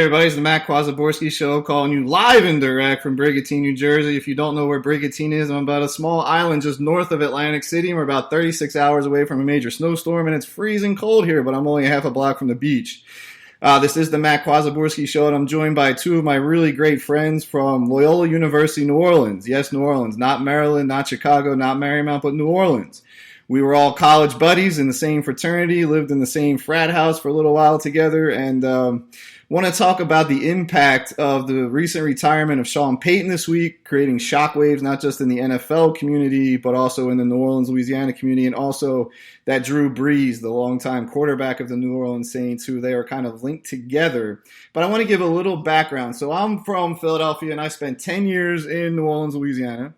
everybody, it's the Matt Kwazaborski Show calling you live and direct from Brigantine, New Jersey. If you don't know where Brigantine is, I'm about a small island just north of Atlantic City. We're about 36 hours away from a major snowstorm, and it's freezing cold here, but I'm only half a block from the beach. This is the Matt Kwazaborski Show, and I'm joined by two of my really great friends from Loyola University, New Orleans. Yes, New Orleans, not Maryland, not Chicago, not Marymount, but New Orleans. We were all college buddies in the same fraternity, lived in the same frat house for a little while together, and want to talk about the impact of the recent retirement of Sean Payton this week, creating shockwaves not just in the NFL community, but also in the New Orleans, Louisiana community, and also that Drew Brees, the longtime quarterback of the New Orleans Saints, who they are kind of linked together. But I want to give a little background. So I'm from Philadelphia, and I spent 10 years in New Orleans, Louisiana.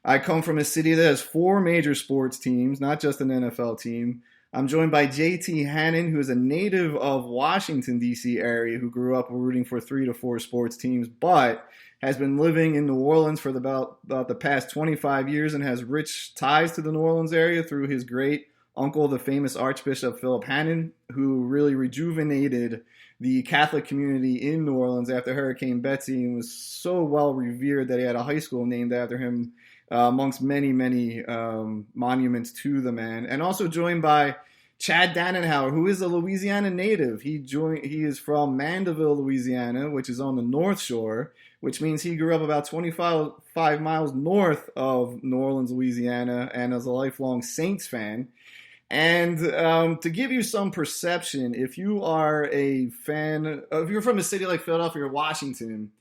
I come from a city that has 4 major sports teams, not just an NFL team. I'm joined by JT Hannon, who is a native of Washington, D.C. area, who grew up rooting for 3 to 4 sports teams, but has been living in New Orleans for about the past 25 years and has rich ties to the New Orleans area through his great uncle, the famous Archbishop Philip Hannon, who really rejuvenated the Catholic community in New Orleans after Hurricane Betsy and was so well revered that he had a high school named after him, amongst many, many monuments to the man. And also joined by Chad Dannenhauer, who is a Louisiana native. He is from Mandeville, Louisiana, which is on the North Shore, which means he grew up about 25 miles north of New Orleans, Louisiana, and is a lifelong Saints fan. And to give you some perception, if you are a fan, if you're from a city like Philadelphia or Washington,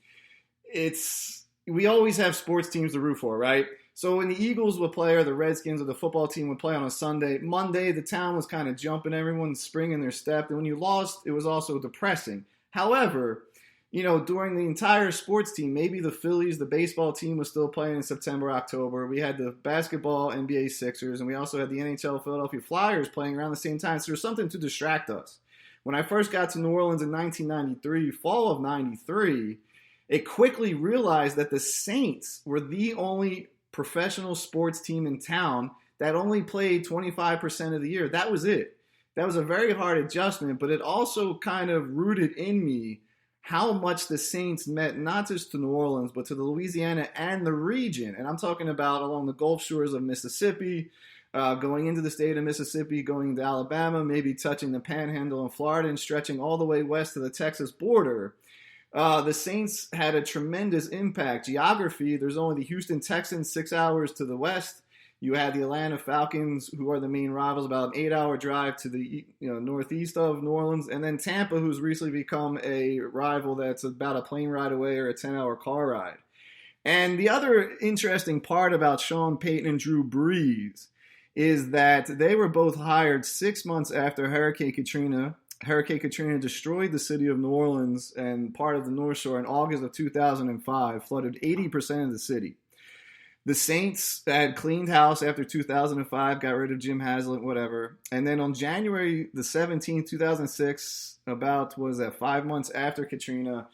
we always have sports teams to root for, right? So when the Eagles would play or the Redskins or the football team would play on a Sunday, Monday, the town was kind of jumping, everyone's springing their step. And when you lost, it was also depressing. However, during the entire sports team, maybe the Phillies, the baseball team was still playing in September, October. We had the basketball NBA Sixers, and we also had the NHL Philadelphia Flyers playing around the same time. So there's something to distract us. When I first got to New Orleans in 1993, fall of 93, it quickly realized that the Saints were the only professional sports team in town that only played 25% of the year. That was it. That was a very hard adjustment, but it also kind of rooted in me how much the Saints meant not just to New Orleans, but to the Louisiana and the region. And I'm talking about along the Gulf shores of Mississippi, going into the state of Mississippi, going into Alabama, maybe touching the Panhandle in Florida and stretching all the way west to the Texas border. The Saints had a tremendous impact. Geography, there's only the Houston Texans 6 hours to the west. You had the Atlanta Falcons, who are the main rivals, about an 8-hour drive to the northeast of New Orleans. And then Tampa, who's recently become a rival that's about a plane ride away or a 10-hour car ride. And the other interesting part about Sean Payton and Drew Brees is that they were both hired 6 months after Hurricane Katrina. Hurricane Katrina destroyed the city of New Orleans and part of the North Shore in August of 2005, flooded 80% of the city. The Saints had cleaned house after 2005, got rid of Jim Haslett, whatever. And then on January the 17th, 2006, 5 months after Katrina,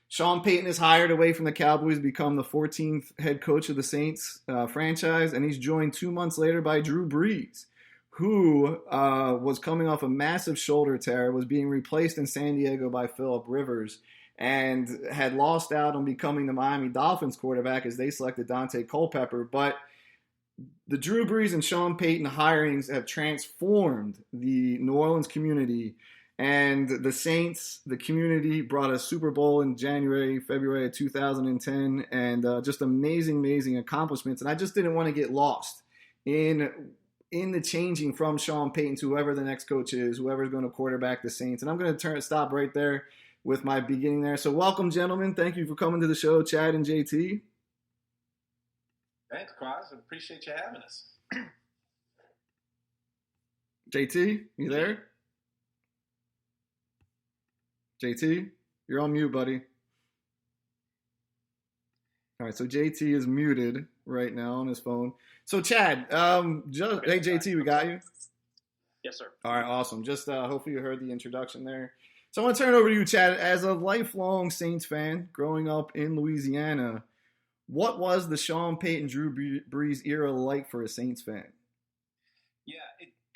Sean Payton is hired away from the Cowboys to become the 14th head coach of the Saints franchise, and he's joined 2 months later by Drew Brees, who was coming off a massive shoulder tear, was being replaced in San Diego by Phillip Rivers, and had lost out on becoming the Miami Dolphins quarterback as they selected Dante Culpepper. But the Drew Brees and Sean Payton hirings have transformed the New Orleans community, and the Saints, the community, brought a Super Bowl in February of 2010, and just amazing accomplishments. And I just didn't want to get lost in the changing from Sean Payton to whoever the next coach is, whoever's going to quarterback the Saints. And I'm going to stop right there with my beginning there. So welcome, gentlemen. Thank you for coming to the show, Chad and JT. Thanks, Cross. I appreciate you having us. JT, you there? JT, you're on mute, buddy. All right, so JT is muted right now on his phone. So Chad, hey JT, we got you? Yes, sir. All right, awesome. Just hopefully you heard the introduction there. So I want to turn it over to you, Chad. As a lifelong Saints fan, growing up in Louisiana, what was the Sean Payton, Drew Brees era like for a Saints fan? Yeah,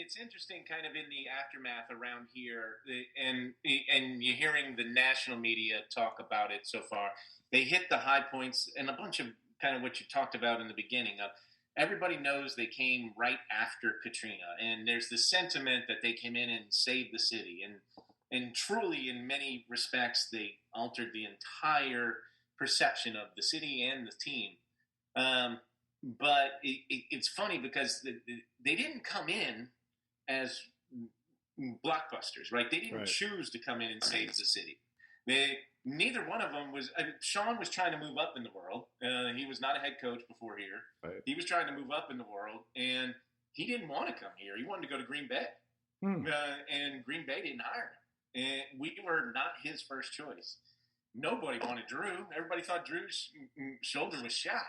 it's interesting, kind of in the aftermath around here, and you're hearing the national media talk about it so far. They hit the high points and a bunch of kind of what you talked about in the beginning of. Everybody knows they came right after Katrina, and there's this sentiment that they came in and saved the city, and truly, in many respects, they altered the entire perception of the city and the team. But it's funny because they didn't come in as blockbusters, right? They didn't choose to come in and save the city. Neither one of them was. Sean was trying to move up in the world. He was not a head coach before here. Right. He was trying to move up in the world, and he didn't want to come here. He wanted to go to Green Bay, and Green Bay didn't hire him. And we were not his first choice. Nobody wanted Drew. Everybody thought Drew's shoulder was shot.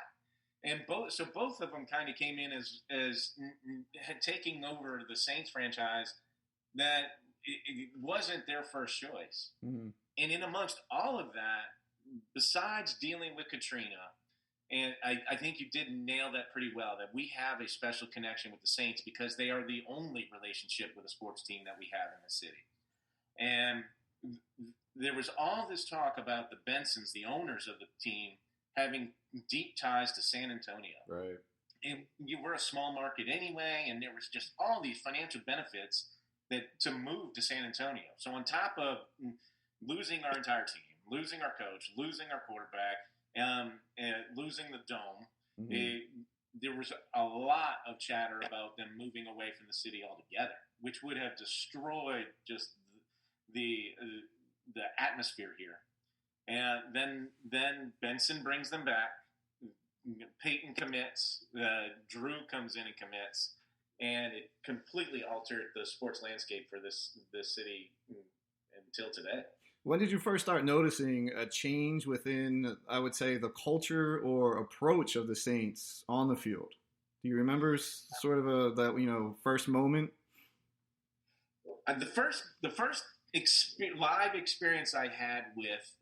And both of them kind of came in as taking over the Saints franchise that it wasn't their first choice. Mm-hmm. And in amongst all of that, besides dealing with Katrina, and I think you did nail that pretty well, that we have a special connection with the Saints because they are the only relationship with a sports team that we have in the city. And there was all this talk about the Bensons, the owners of the team, having deep ties to San Antonio. Right. And you were a small market anyway, and there was just all these financial benefits to move to San Antonio. So on top of losing our entire team, losing our coach, losing our quarterback, and losing the dome, there was a lot of chatter about them moving away from the city altogether, which would have destroyed just the atmosphere here. And then Benson brings them back. Peyton commits. Drew comes in and commits, and it completely altered the sports landscape for this city until today. When did you first start noticing a change within, I would say, the culture or approach of the Saints on the field? Do you remember sort of that first moment? The first live experience I had with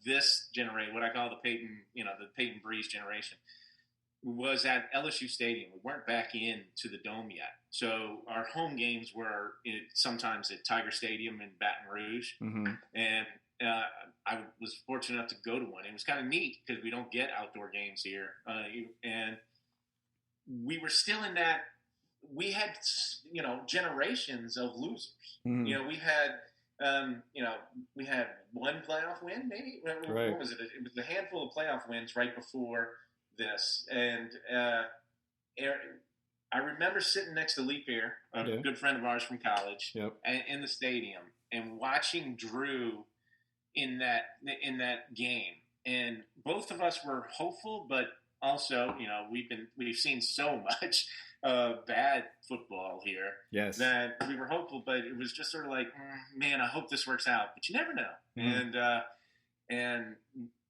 this generation, what I call the Payton Brees generation, was at LSU Stadium. We weren't back into the dome yet, so our home games were sometimes at Tiger Stadium in Baton Rouge, and I was fortunate enough to go to one. It was kind of neat because we don't get outdoor games here, and we were still in that. We had generations of losers. We had. We had one playoff win, maybe. Right. What was it? It was a handful of playoff wins right before this, and I remember sitting next to Lee Peer, a good friend of ours from college, in the stadium, and watching Drew in that game. And both of us were hopeful, but also, we've seen so much bad football here that we were hopeful, but it was just sort of like, man, I hope this works out. But you never know. And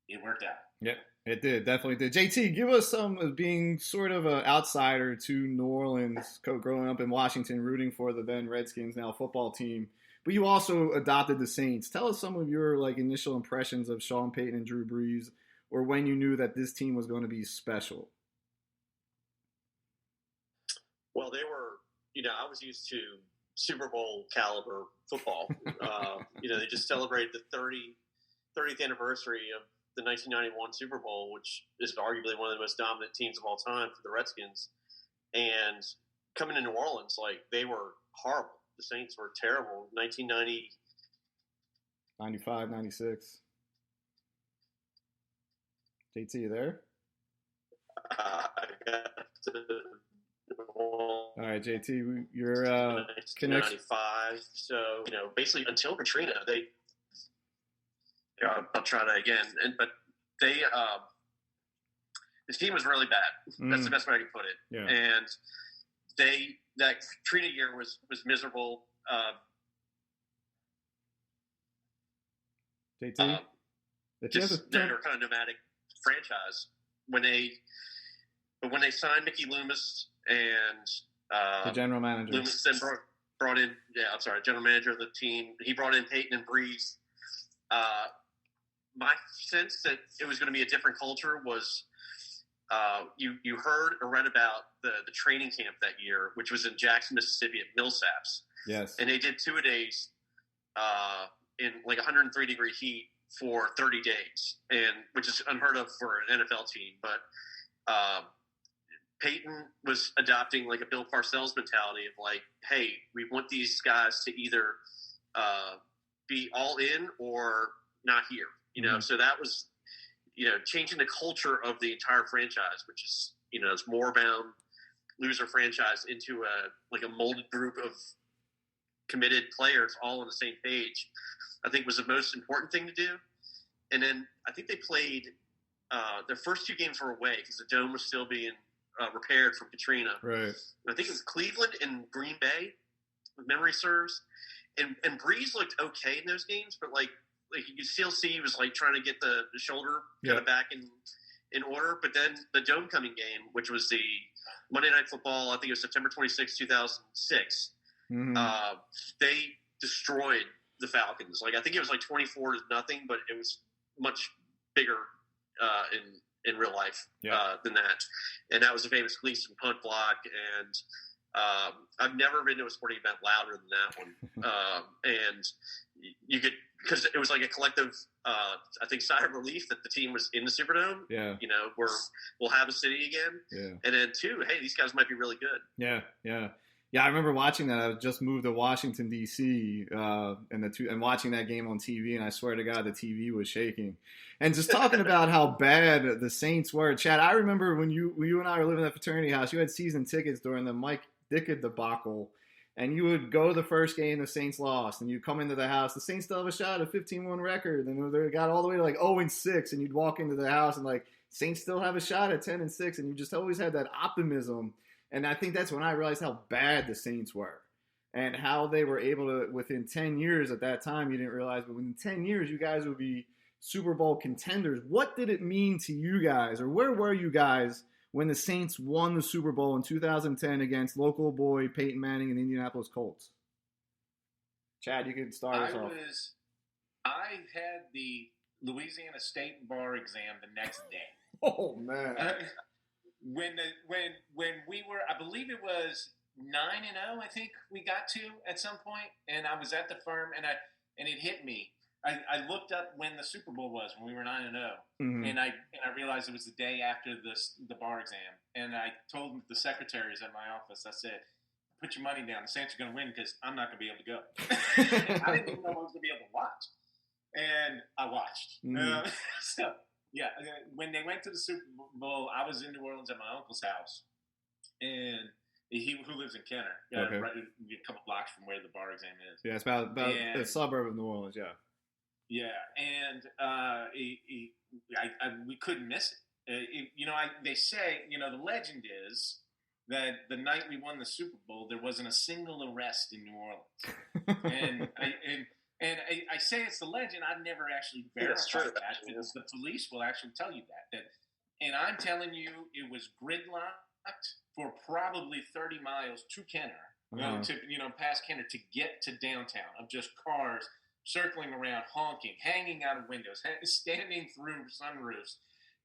it worked out. Yep, it did. Definitely did. JT, give us some of being sort of an outsider to New Orleans, growing up in Washington, rooting for the then Redskins, now football team. But you also adopted the Saints. Tell us some of your initial impressions of Sean Payton and Drew Brees, or when you knew that this team was going to be special. Well, they were, I was used to Super Bowl caliber football. They just celebrated the 30th anniversary of the 1991 Super Bowl, which is arguably one of the most dominant teams of all time for the Redskins. And coming to New Orleans, they were horrible. The Saints were terrible. 1990. 95, 96. JT, you there? All right, JT, your connection. 95. So, basically until Katrina, I'll try that again. But this team was really bad. That's the best way I can put it. Yeah. And that Katrina year was miserable. JT, they were kind of nomadic franchise when they signed Mickey Loomis and the general manager. Loomis then brought in general manager of the team. He brought in Payton and Brees. My sense that it was going to be a different culture was you heard or read about the training camp that year, which was in Jackson, Mississippi at Millsaps. Yes. And they did 2-a-days in like 103-degree heat for 30 days, and which is unheard of for an NFL team. But Peyton was adopting like a Bill Parcells mentality of like, hey, we want these guys to either be all in or not here. You know, so that was, changing the culture of the entire franchise, which is, this more-bound loser franchise into a molded group of committed players all on the same page, I think was the most important thing to do. And then I think they played their first 2 games were away because the dome was still being repaired from Katrina. Right. I think it was Cleveland and Green Bay, if memory serves. And Brees looked okay in those games, but like you could still see he was like trying to get the shoulder kind of back in order. But then the dome coming game, which was the Monday Night Football, I think it was September 26, 2006. They destroyed the Falcons. Like I think it was like 24-0, but it was much bigger in real life than that. And that was a famous Gleason punt block. And I've never been to a sporting event louder than that one. And you could, because it was like a collective, I think, sigh of relief that the team was in the Superdome. Yeah. We'll have a city again. Yeah. And then 2, hey, these guys might be really good. Yeah. Yeah. Yeah, I remember watching that. I just moved to Washington D.C. And watching that game on TV, and I swear to God, the TV was shaking. And just talking about how bad the Saints were, Chad. I remember when you and I were living at the fraternity house. You had season tickets during the Mike Dickett debacle, and you would go to the first game the Saints lost, and you come into the house. The Saints still have a shot at a 15-1 record, and they got all the way to like 0-6, and you'd walk into the house and like Saints still have a shot at 10-6, and you just always had that optimism. And I think that's when I realized how bad the Saints were and how they were able to, within 10 years at that time, you didn't realize, but within 10 years, you guys would be Super Bowl contenders. What did it mean to you guys, or where were you guys when the Saints won the Super Bowl in 2010 against local boy Peyton Manning and the Indianapolis Colts? Chad, you could start us off. I had the Louisiana State bar exam the next day. Oh, man. When we were, I believe it was 9-0, I think we got to at some point, and I was at the firm, and it hit me. I looked up when the Super Bowl was when we were 9-0, and I realized it was the day after the bar exam, and I told the secretaries at my office, I said, "Put your money down. The Saints are going to win because I'm not going to be able to go." I didn't even know I was going to be able to watch, and I watched. So. Yeah, when they went to the Super Bowl, I was in New Orleans at my uncle's house, and who lives in Kenner, right, a couple blocks from where the bar exam is. Yeah, it's about a suburb of New Orleans. Yeah. Yeah, and we couldn't miss it. They say, the legend is that the night we won the Super Bowl, there wasn't a single arrest in New Orleans, And I say it's the legend. I've never actually verified that. Because the police will actually tell you that. And I'm telling you, it was gridlocked for probably 30 miles to Kenner, past Kenner to get to downtown, of just cars circling around, honking, hanging out of windows, standing through sunroofs.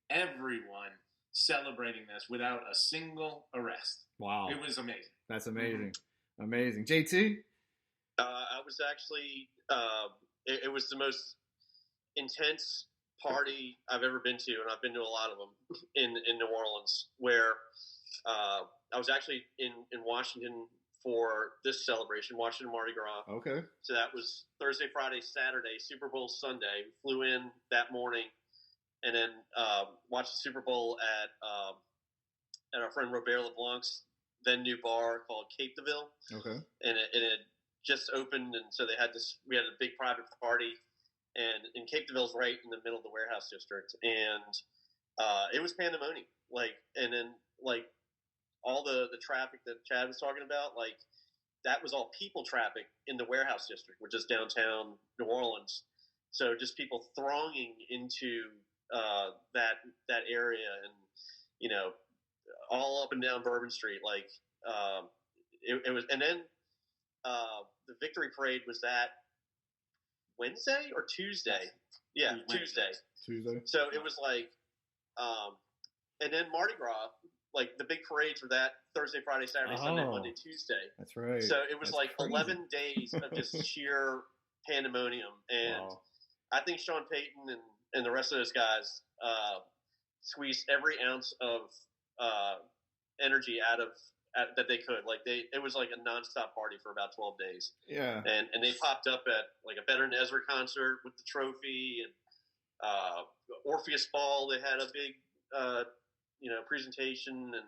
Everyone celebrating this without a single arrest. Wow. It was amazing. That's amazing. Amazing. JT? I was actually it was the most intense party I've ever been to, and I've been to a lot of them in New Orleans, where I was actually in Washington for this celebration, Washington Mardi Gras. Okay. So that was Thursday, Friday, Saturday, Super Bowl Sunday. Flew in that morning, and then watched the Super Bowl at our friend Robert LeBlanc's then new bar called Cape de Ville. Okay. And it just opened, and so we had a big private party, and Cape de Ville's right in the middle of the warehouse district, and it was pandemonium. And then all the traffic that Chad was talking about, that was all people traffic in the warehouse district, which is downtown New Orleans. So just people thronging into that area, and all up and down Bourbon Street. It was, and then the victory parade was that Wednesday or Tuesday? Yeah, Tuesday. So it was and then Mardi Gras, like the big parades were that Thursday, Friday, Saturday, Sunday, Monday, Tuesday. That's right. So it was That's crazy. 11 days of just sheer pandemonium. And I think Sean Payton and the rest of those guys squeezed every ounce of energy out of that they could. It was like a nonstop party for about 12 days. Yeah. And they popped up at like a Veteran Ezra concert with the trophy and Orpheus Ball. They had a big presentation, and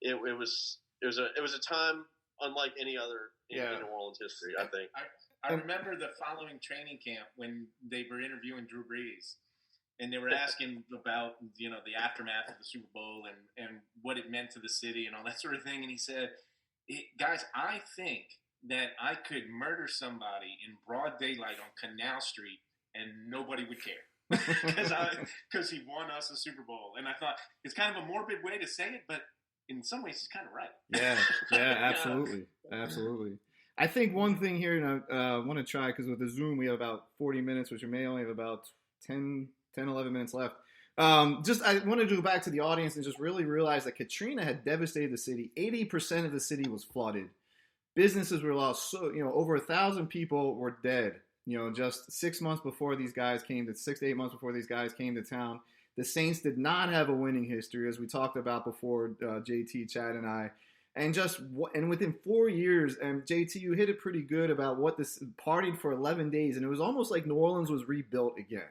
it was a time unlike any other in New Orleans history, I think. I remember the following training camp when they were interviewing Drew Brees, and they were asking about the aftermath of the Super Bowl and what it meant to the city and all that sort of thing. And he said, "Guys, I think that I could murder somebody in broad daylight on Canal Street and nobody would care." Because he won us a Super Bowl. And I thought, it's kind of a morbid way to say it, but in some ways he's kind of right. Yeah, absolutely. Absolutely. I think one thing here, and I want to try, because with the Zoom we have about 40 minutes, which we may only have about 10, 11 minutes left. I want to go back to the audience and just really realize that Katrina had devastated the city. 80% of the city was flooded. Businesses were lost. So, over 1,000 people were dead. Just 6 months before these guys came to 6 to 8 months before these guys came to town. The Saints did not have a winning history, as we talked about before, JT, Chad, and I. And within 4 years, and JT, you hit it pretty good about what this partied for 11 days, and it was almost like New Orleans was rebuilt again.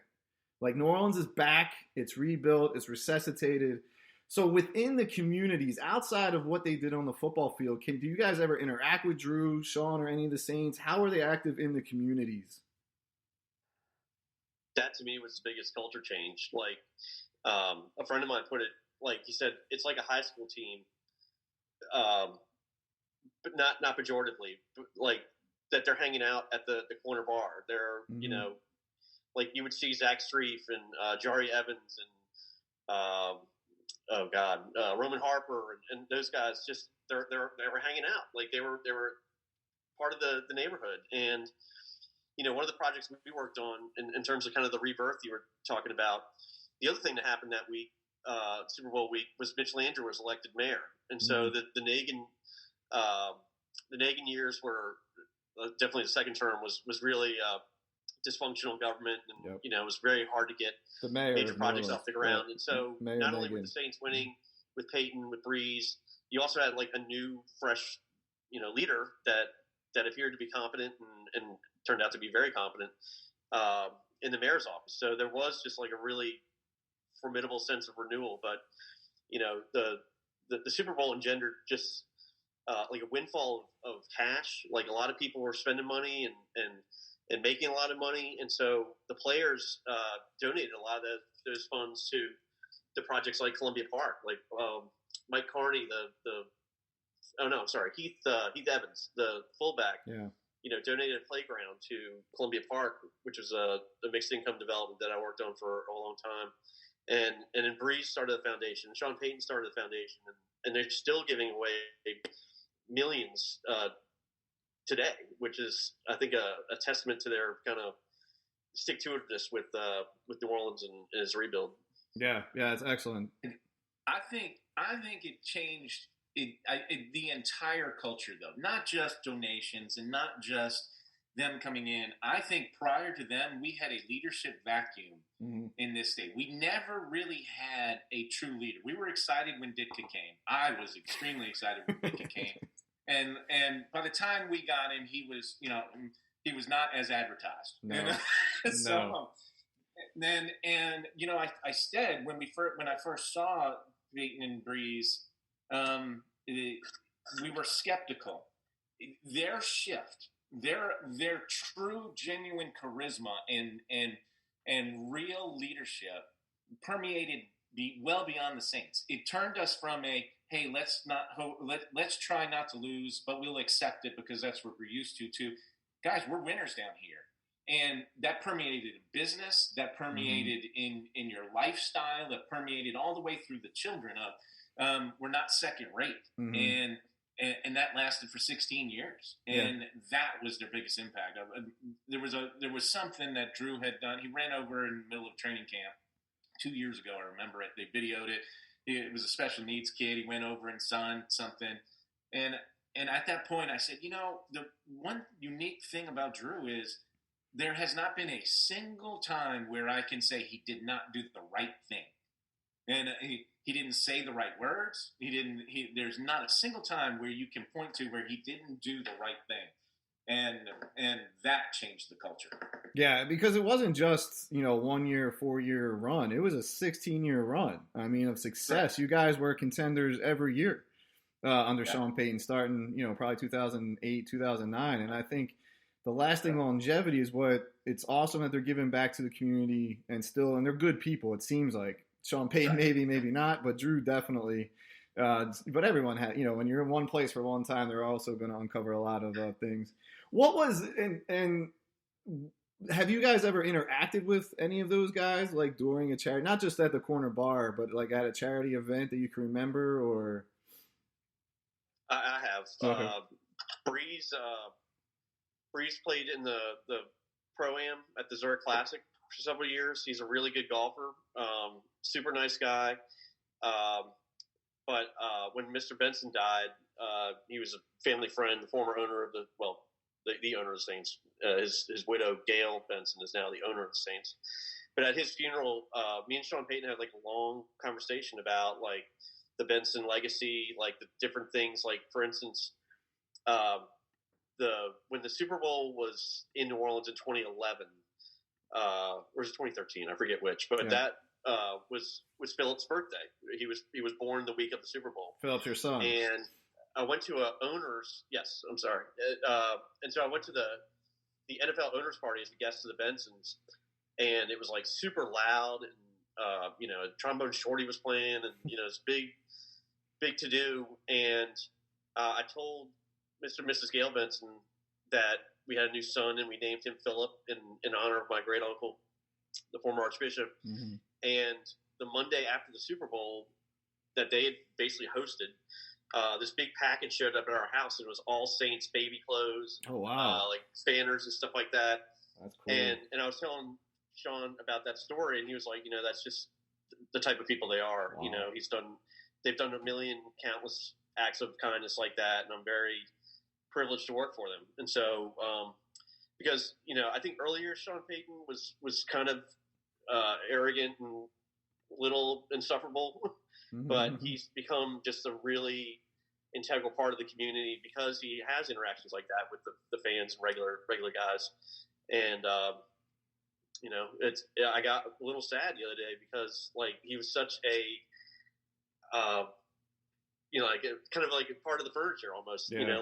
Like New Orleans is back, it's rebuilt, it's resuscitated. So within the communities, outside of what they did on the football field, do you guys ever interact with Drew, Sean, or any of the Saints? How are they active in the communities? That to me was the biggest culture change. Like a friend of mine put it, like he said, it's like a high school team, but not pejoratively, but like that they're hanging out at the corner bar. They're like you would see Zach Streif and Jari Evans and Roman Harper and those guys. Just they were hanging out. Like they were part of the neighborhood. And one of the projects we worked on in terms of kind of the rebirth you were talking about, the other thing that happened that week, Super Bowl week, was Mitch Landrieu was elected mayor. And so the Nagin years were definitely the second term was really dysfunctional government, and it was very hard to get major projects off the ground. And so not only with the Saints winning, with Payton, with Brees, you also had like a new, fresh, leader that appeared to be competent and turned out to be very competent in the mayor's office. So there was just like a really formidable sense of renewal. But the Super Bowl engendered just like a windfall of cash. Like a lot of people were spending money and making a lot of money, and so the players donated a lot of those funds to projects like Columbia Park. Like Mike Carney, Heath Evans, the fullback. Donated a playground to Columbia Park, which was a mixed income development that I worked on for a long time. And then Brees started the foundation. Sean Payton started the foundation, and they're still giving away millions today, which is, I think, a testament to their kind of stick-to-itiveness with New Orleans and its rebuild. Yeah, it's excellent. I think it changed the entire culture, though, not just donations and not just them coming in. I think prior to them, we had a leadership vacuum in this state. We never really had a true leader. We were excited when Ditka came. I was extremely excited when Ditka came. And by the time we got him, he was not as advertised. No. So then, I said when I first saw Peyton and Brees, we were skeptical. Their shift, their true, genuine charisma and real leadership permeated well beyond the Saints. It turned us from hey, let's try not to lose, but we'll accept it because that's what we're used to, guys, we're winners down here. And that permeated in business, that permeated in your lifestyle, that permeated all the way through the children of we're not second rate. And that lasted for 16 years. And that was their biggest impact. There was something that Drew had done. He ran over in the middle of training camp 2 years ago. I remember it. They videoed it. it was a special needs kid. He went over and signed something, and at that point I said, the one unique thing about Drew is there has not been a single time where I can say he did not do the right thing, and he didn't say the right words. There's not a single time where you can point to where he didn't do the right thing, and that changed the culture. Yeah, because it wasn't just 1 year, 4 year run. It was a 16-year run. I mean, of success. Right. You guys were contenders every year under Sean Payton, starting probably 2008, 2009, and I think the lasting longevity is what it's awesome that they're giving back to the community and they're good people. It seems like Sean Payton maybe not, but Drew definitely. But everyone had when you're in one place for a long time, they're also going to uncover a lot of things. What was and have you guys ever interacted with any of those guys, like during a charity, not just at the corner bar, but like at a charity event that you can remember? Or I have. Okay. Brees played in the Pro-Am at the Zurich Classic for several years. He's a really good golfer, super nice guy. But when Mr. Benson died, he was a family friend, the former owner of the owner of the Saints. His widow, Gail Benson, is now the owner of the Saints. But at his funeral, me and Sean Payton had like a long conversation about like the Benson legacy, like the different things. Like for instance, when the Super Bowl was in New Orleans in 2011, or was it 2013? I forget which, but that was Philip's birthday. He was born the week of the Super Bowl. Philip's your son. And I went to yes, I'm sorry. And so I went to the NFL owners party as a guest of the Bensons, and it was like super loud, and trombone shorty was playing, and it's big to do. And I told Mr. and Mrs. Gail Benson that we had a new son, and we named him Philip in honor of my great uncle, the former Archbishop. Mm-hmm. And the Monday after the Super Bowl that they had basically hosted, this big package showed up at our house, and it was all Saints baby clothes. Oh, wow. Like banners and stuff like that. That's cool. And I was telling Sean about that story, and he was like, that's just the type of people they are. Wow. They've done a million countless acts of kindness like that, and I'm very privileged to work for them. And so, because, I think earlier Sean Payton was kind of arrogant and little insufferable, but he's become just a really integral part of the community because he has interactions like that with the fans and regular guys. And, I got a little sad the other day because like he was such a, like kind of like a part of the furniture almost, you don't,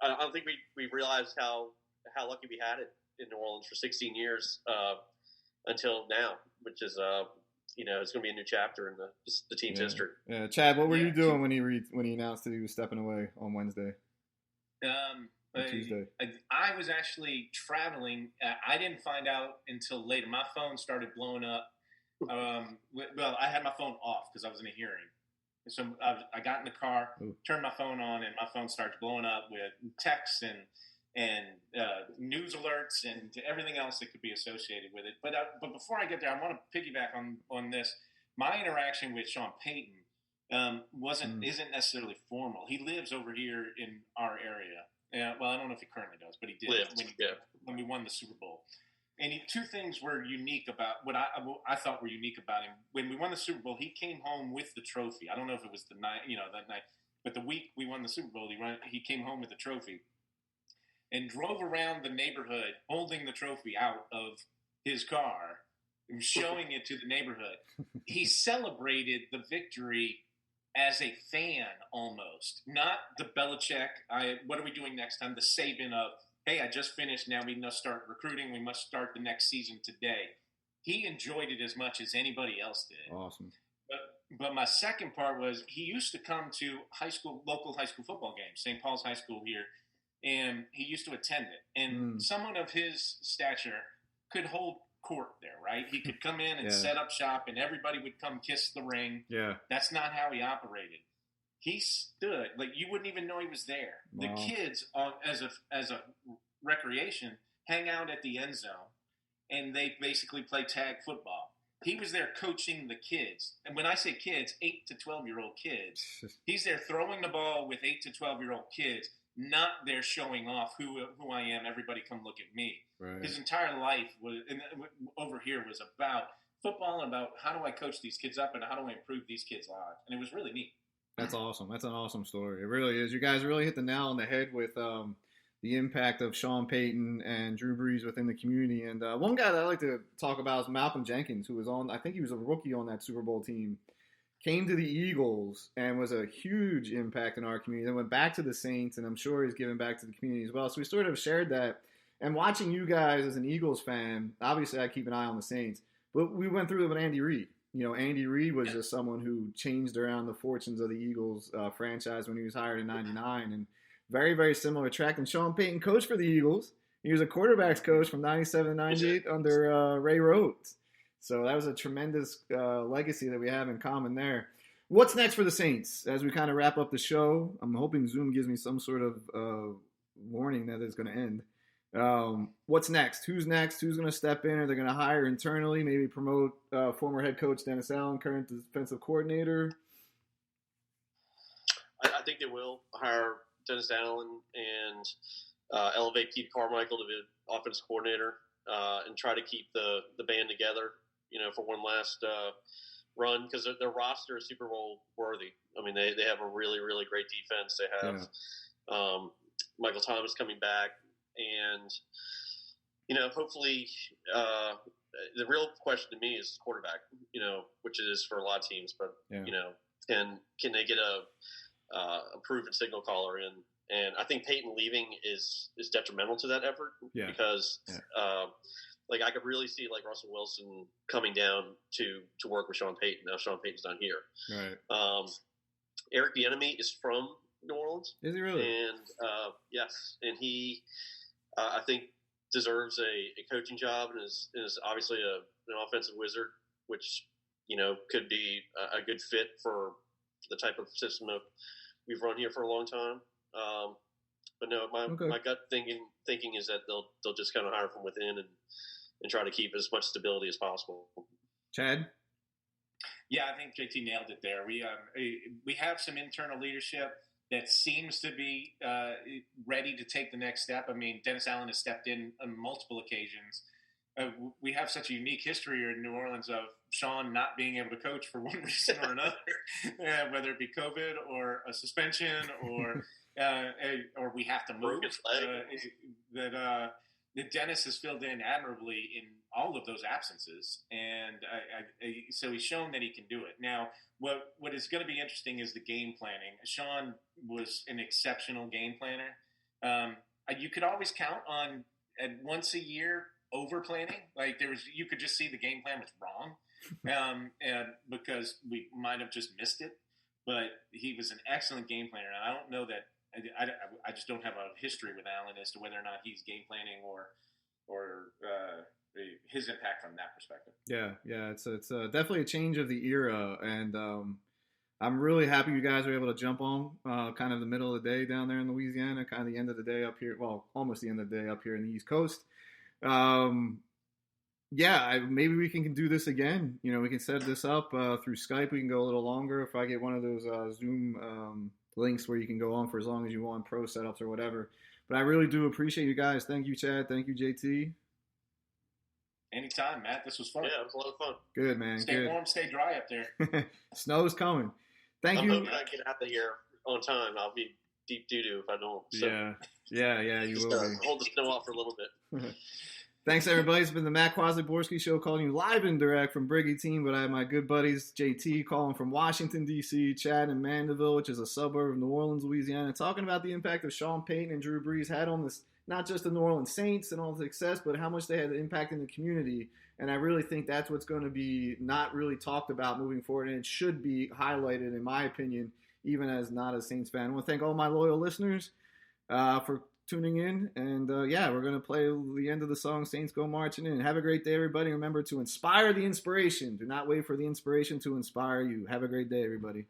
I don't think we realized how lucky we had it in New Orleans for 16 years, until now, which is, it's going to be a new chapter in the team's history. Yeah. Chad, what were you doing when he announced that he was stepping away on Wednesday? Tuesday. I was actually traveling. I didn't find out until later. My phone started blowing up. Well, I had my phone off because I was in a hearing. So I got in the car, turned my phone on, and my phone starts blowing up with texts and news alerts and everything else that could be associated with it. But before I get there, I want to piggyback on this. My interaction with Sean Payton isn't necessarily formal. He lives over here in our area. Well, I don't know if he currently does, but he did when we won the Super Bowl. And two things were unique about what I thought were unique about him. When we won the Super Bowl, he came home with the trophy. I don't know if it was the night, that night, but the week we won the Super Bowl, he came home with the trophy and drove around the neighborhood holding the trophy out of his car and showing it to the neighborhood. He celebrated the victory as a fan almost, not the Belichick, what are we doing next time? The Saban of, hey, I just finished, now we must start recruiting, we must start the next season today. He enjoyed it as much as anybody else did. Awesome. But my second part was he used to come to local high school football games, St. Paul's High School here, and he used to attend it. And someone of his stature could hold court there, right? He could come in and set up shop, and everybody would come kiss the ring. Yeah. That's not how he operated. He stood like you wouldn't even know he was there. Wow. The kids, as a recreation, hang out at the end zone, and they basically play tag football. he was there coaching the kids. And when I say kids, 8 to 12-year-old kids, he's there throwing the ball with 8 to 12-year-old kids, not there showing off who I am. Everybody come look at me. Right. His entire life over here was about football and about how do I coach these kids up and how do I improve these kids' lives. And it was really neat. That's awesome. That's an awesome story. It really is. You guys really hit the nail on the head with the impact of Sean Payton and Drew Brees within the community. And one guy that I like to talk about is Malcolm Jenkins, who was on, I think he was a rookie on that Super Bowl team, came to the Eagles and was a huge impact in our community, then went back to the Saints, and I'm sure he's given back to the community as well. So we sort of shared that. And watching you guys as an Eagles fan, obviously I keep an eye on the Saints, but we went through it with Andy Reid. You know, Andy Reid was just someone who changed around the fortunes of the Eagles franchise when he was hired in '99, and very, very similar track. And Sean Payton coached for the Eagles. He was a quarterbacks coach from '97 to '98 under Ray Rhodes. So that was a tremendous legacy that we have in common there. What's next for the Saints as we kind of wrap up the show? I'm hoping Zoom gives me some sort of warning that it's going to end. What's next? Who's next? Who's going to step in? Are they going to hire internally? Maybe promote former head coach Dennis Allen, current defensive coordinator? I think they will hire Dennis Allen and elevate Pete Carmichael to be offensive coordinator and try to keep the band together, you know, for one last run, because their roster is Super Bowl worthy. I mean, they have a really, really great defense. They have Michael Thomas coming back. And, you know, hopefully the real question to me is quarterback, you know, which it is for a lot of teams. But, you know, can they get a proven signal caller in? And I think Peyton leaving is detrimental to that effort because, like, I could really see, like, Russell Wilson coming down to work with Sean Payton. Now Sean Payton's not here. Right. Eric Bieniemy is from New Orleans. Is he really? And, yes. And he – I think deserves a coaching job and is obviously an offensive wizard, which, you know, could be a good fit for the type of system that we've run here for a long time. But no, my gut thinking is that they'll just kind of hire from within and try to keep as much stability as possible. Chad? Yeah, I think JT nailed it there. We have some internal leadership that seems to be ready to take the next step. I mean, Dennis Allen has stepped in on multiple occasions. We have such a unique history here in New Orleans of Sean not being able to coach for one reason or another, whether it be COVID or a suspension or we have to move. That Dennis has filled in admirably in all of those absences, and so he's shown that he can do it. Now, what is going to be interesting is the game planning. Sean was an exceptional game planner. You could always count on once a year over planning. Like you could just see the game plan was wrong, and because we might have just missed it. But he was an excellent game planner. And I don't know that. I just don't have a history with Allen as to whether or not he's game planning or his impact from that perspective. Yeah, it's definitely a change of the era, and I'm really happy you guys were able to jump on kind of the middle of the day down there in Louisiana, kind of the end of the day up here. Well, almost the end of the day up here in the East Coast. Maybe we can do this again. You know, we can set this up through Skype. We can go a little longer if I get one of those Zoom links where you can go on for as long as you want, pro setups or whatever. But I really do appreciate you guys. Thank you, Chad. Thank you, JT. Anytime, Matt. This was fun. Yeah, it was a lot of fun. Good, man. Stay warm, stay dry up there. Snow's coming. Thank you. I'm hoping I get out of here on time. I'll be deep doo-doo if I don't. So Yeah, you will be. Hold the snow off for a little bit. Thanks, everybody. It's been the Matt Kwasny-Borski Show, calling you live and direct from Brigantine, but I have my good buddies, JT, calling from Washington, D.C., Chad in Mandeville, which is a suburb of New Orleans, Louisiana, talking about the impact of Sean Payton and Drew Brees had on this, not just the New Orleans Saints and all the success, but how much they had an impact in the community. And I really think that's what's going to be not really talked about moving forward, and it should be highlighted, in my opinion, even as not a Saints fan. I want to thank all my loyal listeners for tuning in, and we're going to play the end of the song, Saints Go Marching In. Have a great day, everybody. Remember to inspire the inspiration. Do not wait for the inspiration to inspire you. Have a great day, everybody.